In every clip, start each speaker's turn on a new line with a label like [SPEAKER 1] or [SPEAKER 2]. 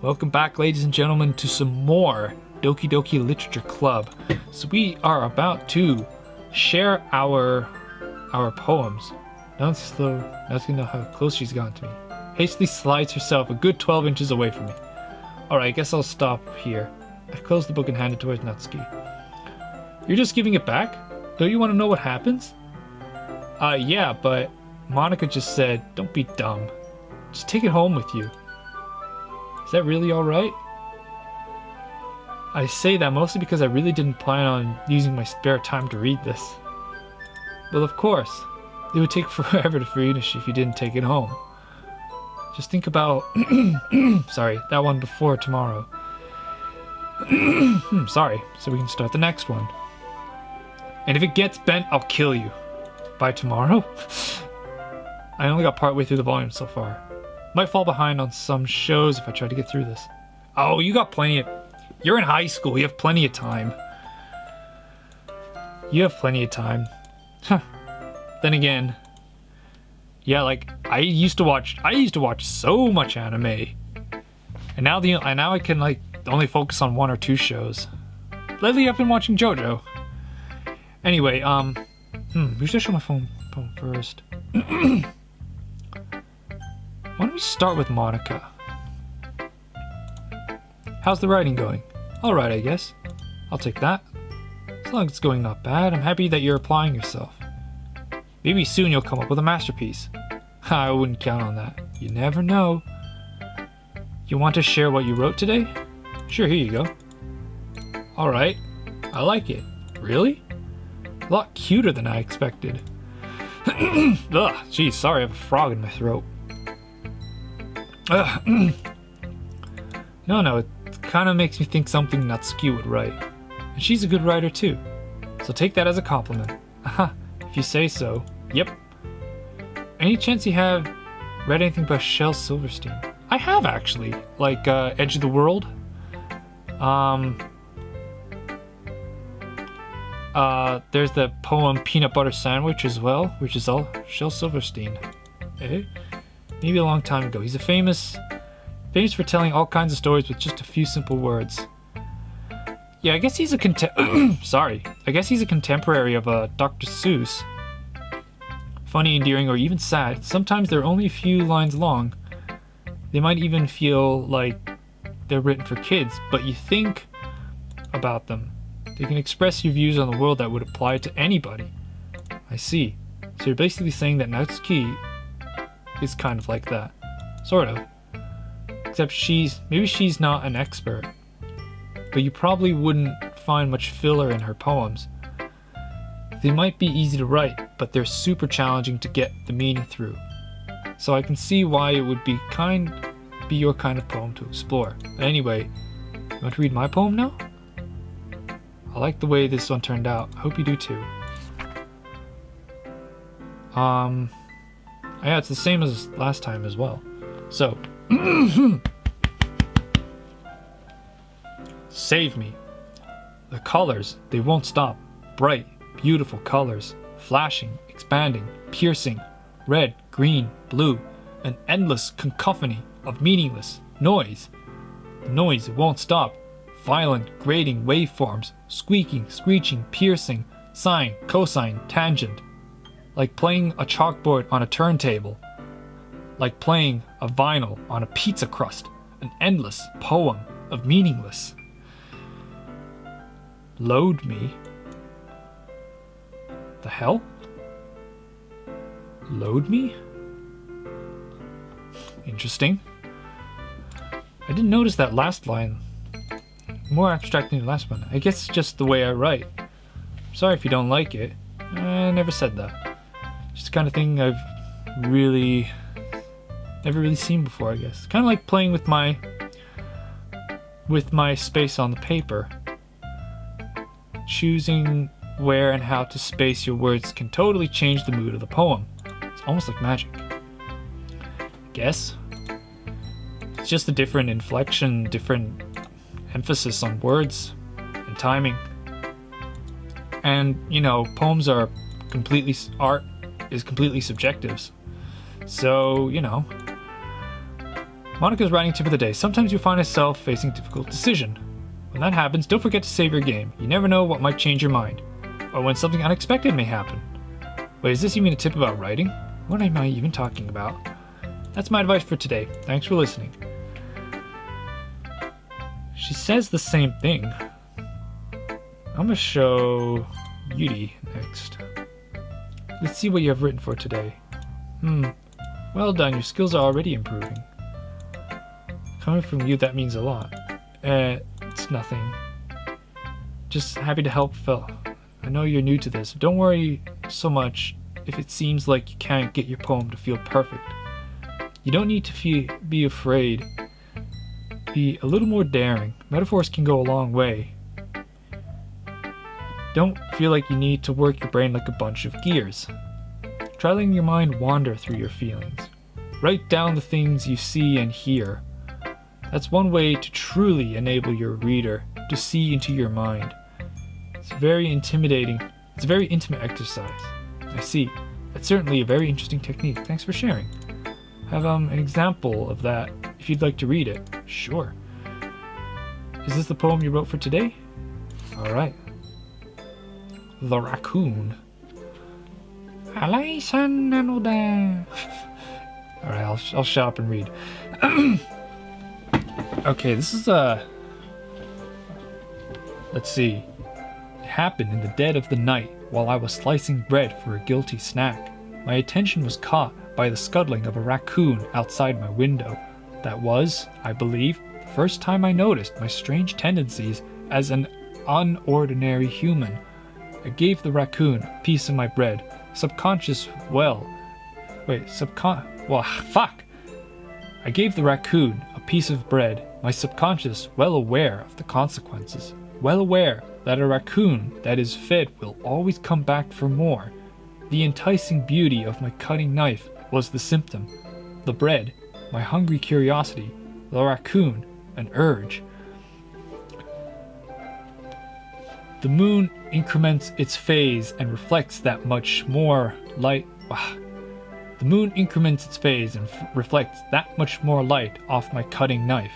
[SPEAKER 1] Welcome back, ladies and gentlemen, to some more Doki Doki Literature Club. So we are about to share our poems. Now let's know how close she's gotten to me. Hastily slides herself a good 12 inches away from me. Alright, I guess I'll stop here. I close the book and hand it towards Natsuki. You're just giving it back? Don't you want to know what happens? Yeah, but Monica just said, don't be dumb. Just take it home with you. Is that really alright? I say that mostly because I really didn't plan on using my spare time to read this. Well, of course. It would take forever to finish if you didn't take it home. Just think about... sorry, that one before tomorrow. Sorry, so we can start the next one. And if it gets bent, I'll kill you. By tomorrow? I only got partway through the volume so far. Might fall behind on some shows if I try to get through this. Oh, you got plenty of... You're in high school, you have plenty of time. You have plenty of time. Huh. Then again... Yeah, like, I used to watch so much anime. And now I can, like, only focus on one or two shows. Lately I've been watching JoJo. Anyway, we should show my phone first. Why don't we start with Monica? How's the writing going? Alright, I guess. I'll take that. As long as it's going not bad, I'm happy that you're applying yourself. Maybe soon you'll come up with a masterpiece. I wouldn't count on that. You never know. You want to share what you wrote today? Sure, here you go. Alright. I like it. Really? A lot cuter than I expected. Ugh, geez, sorry, I have a frog in my throat. No, it kind of makes me think something Natsuki would write. And she's a good writer too. So take that as a compliment. Aha, if you say so. Yep. Any chance you have read anything by Shel Silverstein? I have actually. Like, Edge of the World. There's the poem Peanut Butter Sandwich as well, which is all Shel Silverstein. Eh? Maybe a long time ago. He's famous for telling all kinds of stories with just a few simple words. Yeah, I guess he's a I guess he's a contemporary of Dr. Seuss. Funny, endearing, or even sad. Sometimes they're only a few lines long. They might even feel like they're written for kids, but you think about them. They can express your views on the world that would apply to anybody. I see. So you're basically saying that Natsuki is kind of like that. Sort of. Except maybe she's not an expert. But you probably wouldn't find much filler in her poems. They might be easy to write, but they're super challenging to get the meaning through. So I can see why it would be your kind of poem to explore. But anyway, you want to read my poem now? I like the way this one turned out. I hope you do too. Yeah, it's the same as last time as well. So, save me. The colors, they won't stop. Bright, beautiful colors. Flashing, expanding, piercing. Red, green, blue. An endless cacophony of meaningless noise. The noise, it won't stop. Violent, grating waveforms. Squeaking, screeching, piercing. Sine, cosine, tangent. Like playing a chalkboard on a turntable. Like playing a vinyl on a pizza crust. An endless poem of meaningless. Load me. The hell? Load me? Interesting. I didn't notice that last line. More abstract than the last one. I guess it's just the way I write. Sorry if you don't like it. I never said that. Just the kind of thing I've really never really seen before, I guess. Kind of like playing with my space on the paper. Choosing where and how to space your words can totally change the mood of the poem. It's almost like magic. I guess. It's just a different inflection, different emphasis on words and timing. And, you know, poems are art is completely subjective. So, you know, Monica's writing tip of the day. Sometimes you find yourself facing a difficult decision. When that happens, don't forget to save your game. You never know what might change your mind. Or when something unexpected may happen. Wait, is this even a tip about writing? What am I even talking about? That's my advice for today. Thanks for listening. She says the same thing. I'm gonna show Yuri next. Let's see what you have written for today. Well done, your skills are already improving. Coming from you, that means a lot. It's nothing. Just happy to help, Phil. I know you're new to this. Don't worry so much if it seems like you can't get your poem to feel perfect. You don't need to be afraid. Be a little more daring. Metaphors can go a long way. Don't feel like you need to work your brain like a bunch of gears. Try letting your mind wander through your feelings. Write down the things you see and hear. That's one way to truly enable your reader to see into your mind. It's very intimidating. It's a very intimate exercise. I see. That's certainly a very interesting technique. Thanks for sharing. I have an example of that if you'd like to read it. Sure. Is this the poem you wrote for today? Alright. The Raccoon. Alright, I'll shut up and read. Okay, this is let's see. It happened in the dead of the night while I was slicing bread for a guilty snack. My attention was caught by the scuttling of a raccoon outside my window. That was, I believe, the first time I noticed my strange tendencies as an unordinary human. I gave the raccoon a piece of my bread. I gave the raccoon a piece of bread, my subconscious well aware of the consequences, well aware that a raccoon that is fed will always come back for more. The enticing beauty of my cutting knife was the symptom. The bread, my hungry curiosity. The raccoon, an urge. The moon increments its phase and reflects that much more light. The moon increments its phase and reflects that much more light off my cutting knife.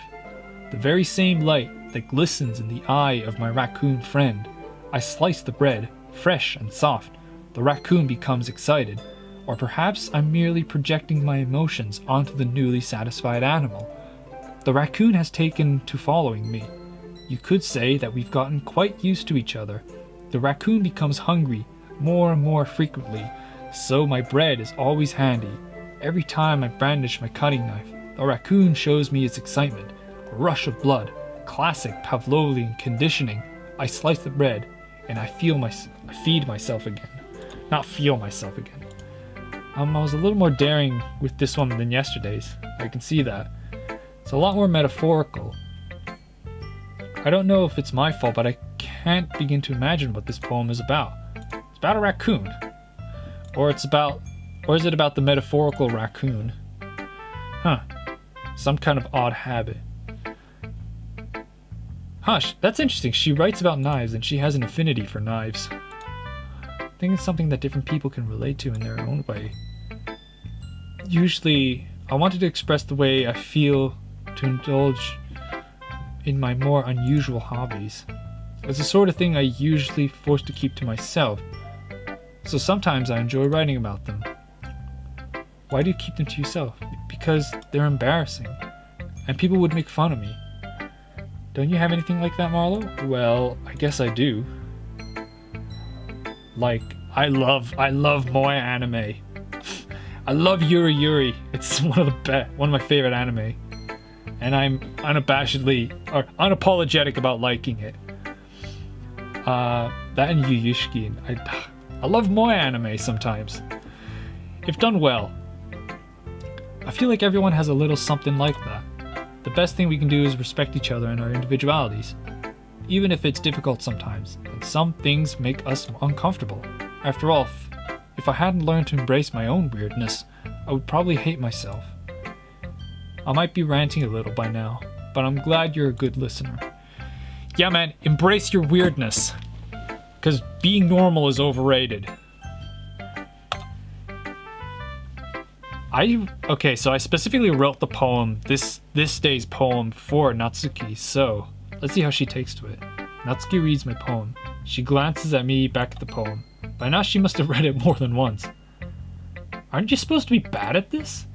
[SPEAKER 1] The very same light that glistens in the eye of my raccoon friend. I slice the bread, fresh and soft. The raccoon becomes excited. Or perhaps I'm merely projecting my emotions onto the newly satisfied animal. The raccoon has taken to following me. You could say that we've gotten quite used to each other. The raccoon becomes hungry more and more frequently, so my bread is always handy. Every time I brandish my cutting knife, the raccoon shows me its excitement. A rush of blood, classic Pavlovian conditioning. I slice the bread, and I feed myself again. Not feel myself again. I was a little more daring with this one than yesterday's. I can see that. It's a lot more metaphorical. I don't know if it's my fault, but I can't begin to imagine what this poem is about. It's about a raccoon. Or is it about the metaphorical raccoon? Some kind of odd habit. Hush, that's interesting. She writes about knives and she has an affinity for knives. I think it's something that different people can relate to in their own way. Usually, I wanted to express the way I feel to indulge in my more unusual hobbies. It's the sort of thing I usually force to keep to myself, so sometimes I enjoy writing about them. Why do you keep them to yourself? Because they're embarrassing, and people would make fun of me. Don't you have anything like that, Marlowe? Well, I guess I do. Like, I love moe anime. I love Yuri Yuri. It's one of my favorite anime. And I'm unapologetic about liking it. That and Yuyushiki. I love moe anime sometimes. If done well. I feel like everyone has a little something like that. The best thing we can do is respect each other and our individualities. Even if it's difficult sometimes, and some things make us uncomfortable. After all, if I hadn't learned to embrace my own weirdness, I would probably hate myself. I might be ranting a little by now, but I'm glad you're a good listener. Yeah man, embrace your weirdness. Because being normal is overrated. Okay, so I specifically wrote the poem, this day's poem, for Natsuki, so let's see how she takes to it. Natsuki reads my poem. She glances at me, back at the poem. By now she must have read it more than once. Aren't you supposed to be bad at this?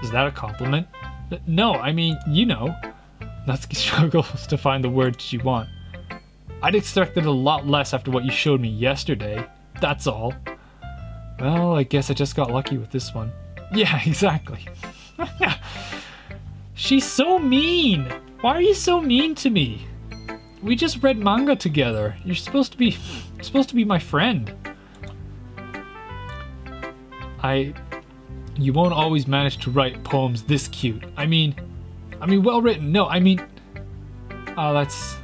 [SPEAKER 1] Is that a compliment? No, I mean, you know. Natsuki struggles to find the words she wants. I'd expected a lot less after what you showed me yesterday. That's all. Well, I guess I just got lucky with this one. Yeah, exactly. She's so mean! Why are you so mean to me? We just read manga together. You're supposed to be my friend. You won't always manage to write poems this cute. I mean well written. No, I mean, that's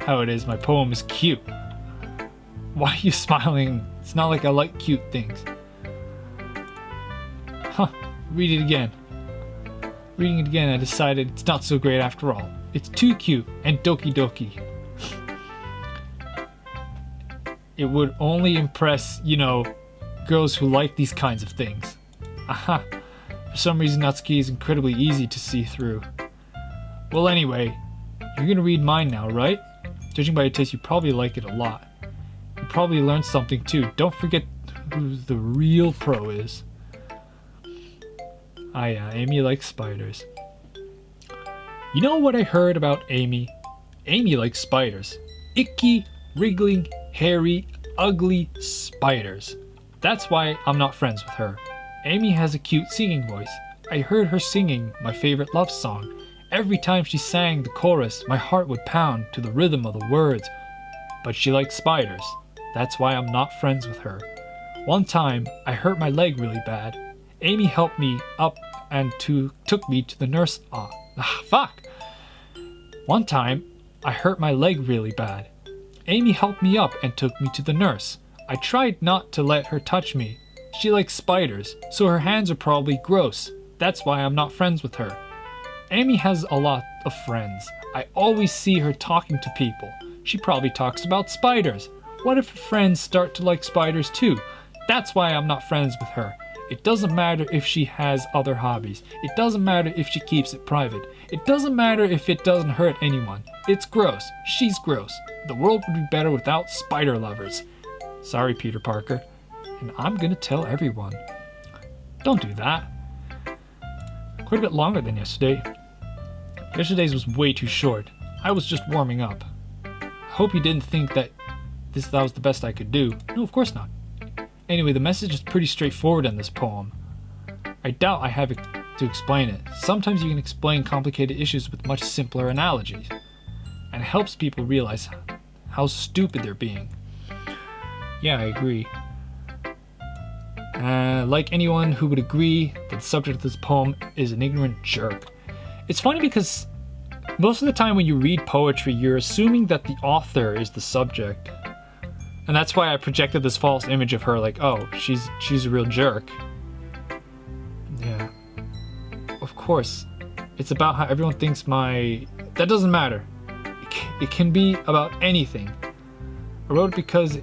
[SPEAKER 1] how it is. My poem is cute. Why are you smiling? It's not like I like cute things. Huh, read it again. Reading it again, I decided it's not so great after all. It's too cute and Doki Doki. It would only impress, girls who like these kinds of things. Aha. For some reason, Natsuki is incredibly easy to see through. Well, anyway, you're gonna read mine now, right? Judging by your taste, you probably like it a lot. You probably learned something too. Don't forget who the real pro is. Ah yeah, Amy likes spiders. You know what I heard about Amy? Amy likes spiders. Icky, wriggling, hairy, ugly spiders. That's why I'm not friends with her. Amy has a cute singing voice. I heard her singing my favorite love song. Every time she sang the chorus, my heart would pound to the rhythm of the words. But she likes spiders. That's why I'm not friends with her. One time, I hurt my leg really bad. Amy helped me up and took me to the nurse. Fuck! One time, I hurt my leg really bad. Amy helped me up and took me to the nurse. I tried not to let her touch me. She likes spiders, so her hands are probably gross. That's why I'm not friends with her. Amy has a lot of friends. I always see her talking to people. She probably talks about spiders. What if her friends start to like spiders too? That's why I'm not friends with her. It doesn't matter if she has other hobbies. It doesn't matter if she keeps it private. It doesn't matter if it doesn't hurt anyone. It's gross. She's gross. The world would be better without spider lovers. Sorry, Peter Parker. And I'm gonna tell everyone. Don't do that. Quite a bit longer than yesterday. Yesterday's was way too short. I was just warming up. Hope you didn't think that was the best I could do. No, of course not. Anyway, the message is pretty straightforward in this poem. I doubt I have to explain it. Sometimes you can explain complicated issues with much simpler analogies, and it helps people realize how stupid they're being. Yeah, I agree. Like anyone who would agree that the subject of this poem is an ignorant jerk. It's funny because most of the time when you read poetry, you're assuming that the author is the subject. And that's why I projected this false image of her, like, oh, she's a real jerk. Yeah. Of course. It's about how everyone thinks that doesn't matter. It can be about anything. I wrote it because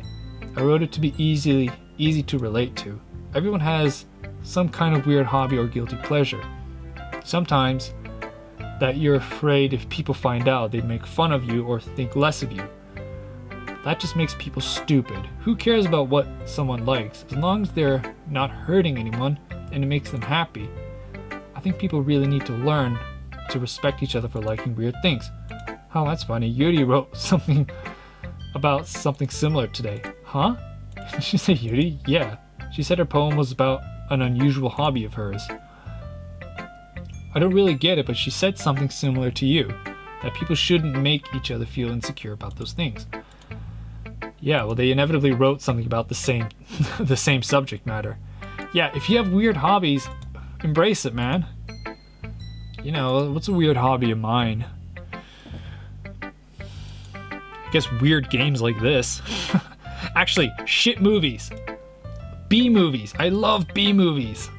[SPEAKER 1] I wrote it to be easy to relate to. Everyone has some kind of weird hobby or guilty pleasure. Sometimes that you're afraid if people find out, they'd make fun of you or think less of you. That just makes people stupid. Who cares about what someone likes? As long as they're not hurting anyone and it makes them happy. I think people really need to learn to respect each other for liking weird things. Oh, that's funny. Yuri wrote something about something similar today. Huh? Did she say Yuri? Yeah. She said her poem was about an unusual hobby of hers. I don't really get it, but she said something similar to you. That people shouldn't make each other feel insecure about those things. Yeah, well, they inevitably wrote something about the same subject matter. Yeah, if you have weird hobbies, embrace it, man. What's a weird hobby of mine? I guess weird games like this. Actually, shit movies. B movies. I love B movies.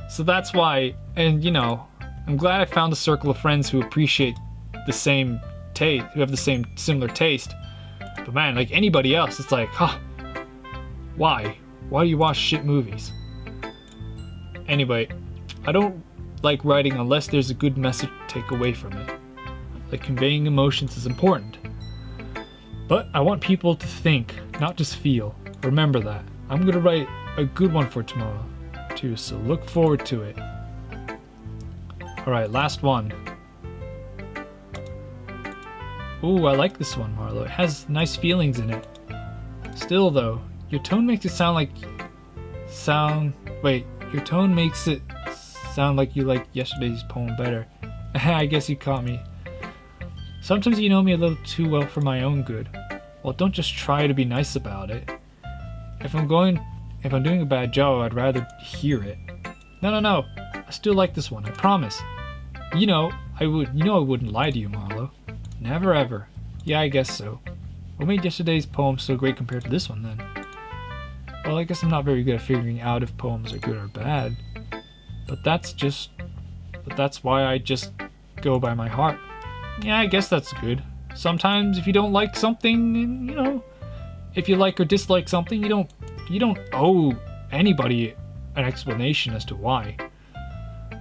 [SPEAKER 1] So that's why, and I'm glad I found a circle of friends who appreciate the same taste, who have the same similar taste. But man, like anybody else, it's like, why? Why do you watch shit movies? Anyway, I don't like writing unless there's a good message to take away from it. Like conveying emotions is important. But I want people to think, not just feel. Remember that. I'm gonna write a good one for tomorrow too, so look forward to it. Alright, last one. Ooh, I like this one, Marlowe. It has nice feelings in it. Still though, your tone makes it sound like your tone makes it sound like you like yesterday's poem better. I guess you caught me. Sometimes you know me a little too well for my own good. Well, don't just try to be nice about it. If I'm doing a bad job, I'd rather hear it. No. I still like this one, I promise. You know I wouldn't lie to you, Marlowe. Never ever. Yeah, I guess so. What made yesterday's poem so great compared to this one then? Well, I guess I'm not very good at figuring out if poems are good or bad. But that's why I just go by my heart. Yeah, I guess that's good. Sometimes if you don't like something, if you like or dislike something, you don't owe anybody an explanation as to why.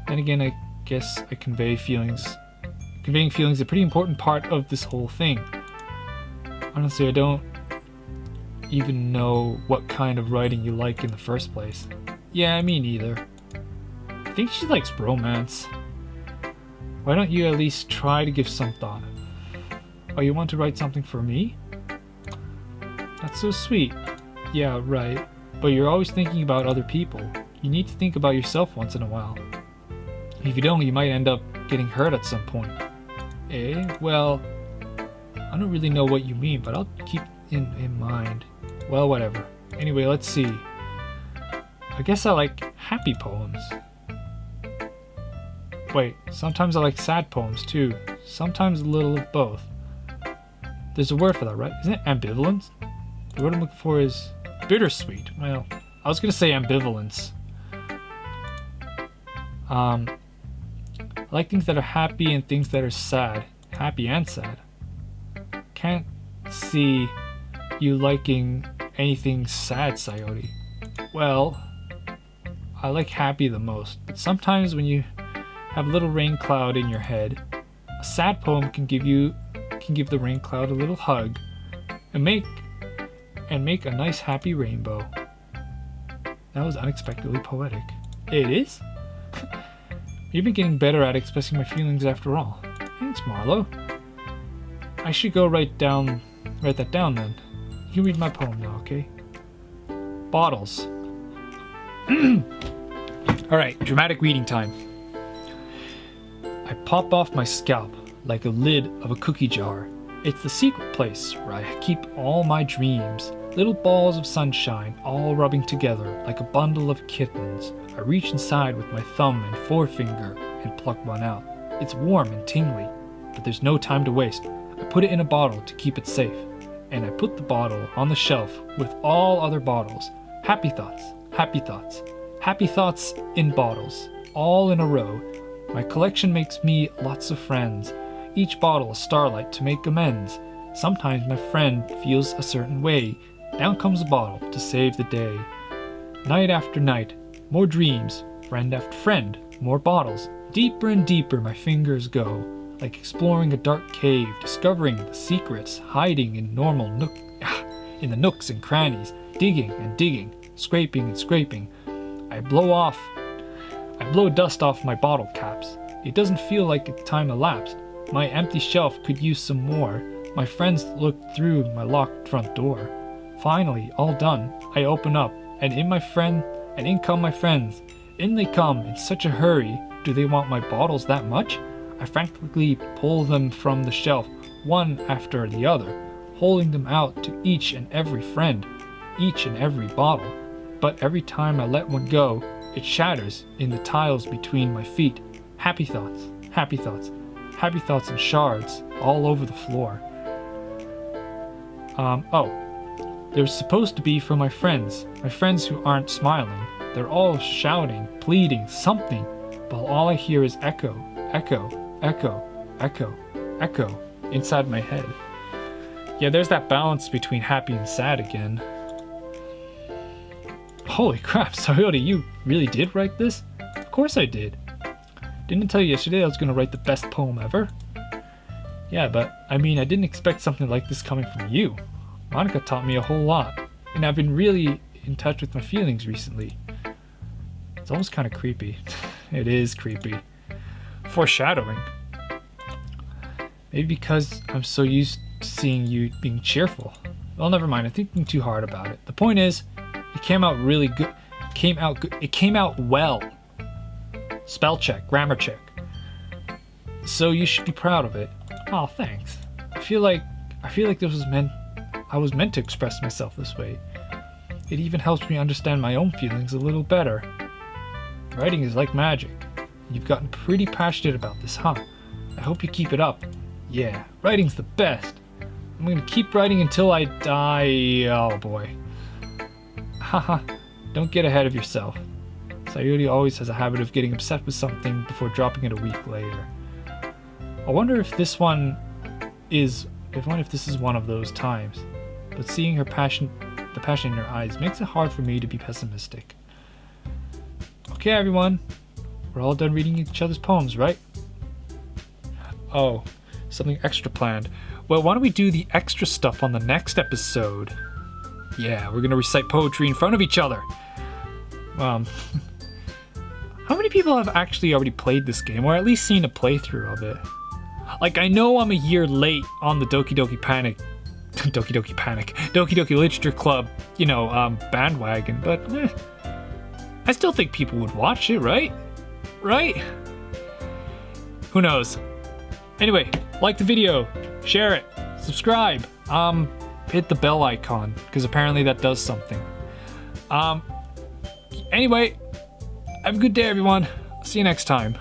[SPEAKER 1] Then again, I guess conveying feelings is a pretty important part of this whole thing. Honestly, I don't even know what kind of writing you like in the first place. Yeah, me neither. I think she likes romance. Why don't you at least try to give some thought? Oh, you want to write something for me? That's so sweet. Yeah, right. But you're always thinking about other people. You need to think about yourself once in a while. If you don't, you might end up getting hurt at some point. Well, I don't really know what you mean, but I'll keep in mind. Well, whatever. Anyway, let's see. I guess I like happy poems. Wait, sometimes I like sad poems too. Sometimes a little of both. There's a word for that, right? Isn't it ambivalence? The word I'm looking for is bittersweet. Well, I was gonna say ambivalence. I like things that are happy and things that are sad. Happy and sad. Can't see you liking anything sad, Sayori. Well, I like happy the most, but sometimes when you have a little rain cloud in your head, a sad poem can give the rain cloud a little hug and make a nice happy rainbow. That was unexpectedly poetic. It is? You've been getting better at expressing my feelings after all. Thanks, Marlowe. I should go write that down then. You read my poem now, okay? Bottles. Alright, dramatic reading time. I pop off my scalp like a lid of a cookie jar. It's the secret place where I keep all my dreams. Little balls of sunshine all rubbing together like a bundle of kittens. I reach inside with my thumb and forefinger and pluck one out. It's warm and tingly, but there's no time to waste. I put it in a bottle to keep it safe, and I put the bottle on the shelf with all other bottles. Happy thoughts, happy thoughts, happy thoughts in bottles, all in a row. My collection makes me lots of friends, each bottle a starlight to make amends. Sometimes my friend feels a certain way. Down comes a bottle to save the day. Night after night, more dreams, friend after friend, more bottles. Deeper and deeper my fingers go, like exploring a dark cave, discovering the secrets hiding in in the nooks and crannies, digging and digging, scraping and scraping. I blow dust off my bottle caps. It doesn't feel like time elapsed. My empty shelf could use some more. My friends look through my locked front door. Finally, all done, I open up, and in come my friends. In they come in such a hurry. Do they want my bottles that much? I frantically pull them from the shelf, one after the other, holding them out to each and every friend, each and every bottle. But every time I let one go, it shatters in the tiles between my feet. Happy thoughts, happy thoughts, happy thoughts in shards all over the floor. They're supposed to be for my friends who aren't smiling. They're all shouting, pleading, something, but all I hear is echo, echo, echo, echo, echo inside my head. Yeah, there's that balance between happy and sad again. Holy crap, Sayori, you really did write this? course I did. Didn't I tell you yesterday I was gonna write the best poem ever? Yeah, but I mean, I didn't expect something like this coming from you. Monica taught me a whole lot, and I've been really in touch with my feelings recently. It's almost kind of creepy. It is creepy. Foreshadowing. Maybe because I'm so used to seeing you being cheerful. Well, never mind. I'm thinking too hard about it. The point is, it came out really good. It came out well. Spell check, grammar check. So you should be proud of it. Oh, thanks. I feel like this was I was meant to express myself this way. It even helps me understand my own feelings a little better. Writing is like magic. You've gotten pretty passionate about this, huh? I hope you keep it up. Yeah, writing's the best. I'm gonna keep writing until I die. Oh boy. Haha, don't get ahead of yourself. Sayuri always has a habit of getting upset with something before dropping it a week later. I wonder if this is one of those times. But seeing the passion in her eyes makes it hard for me to be pessimistic. Okay, everyone. We're all done reading each other's poems, right? Oh, something extra planned. Well, why don't we do the extra stuff on the next episode? Yeah, we're gonna recite poetry in front of each other. How many people have actually already played this game, or at least seen a playthrough of it? Like, I know I'm a year late on the Doki Doki Literature Club, bandwagon, but I still think people would watch it, right? Right? Who knows? Anyway, like the video, share it, subscribe, hit the bell icon, because apparently that does something. Anyway, have a good day, everyone. See you next time.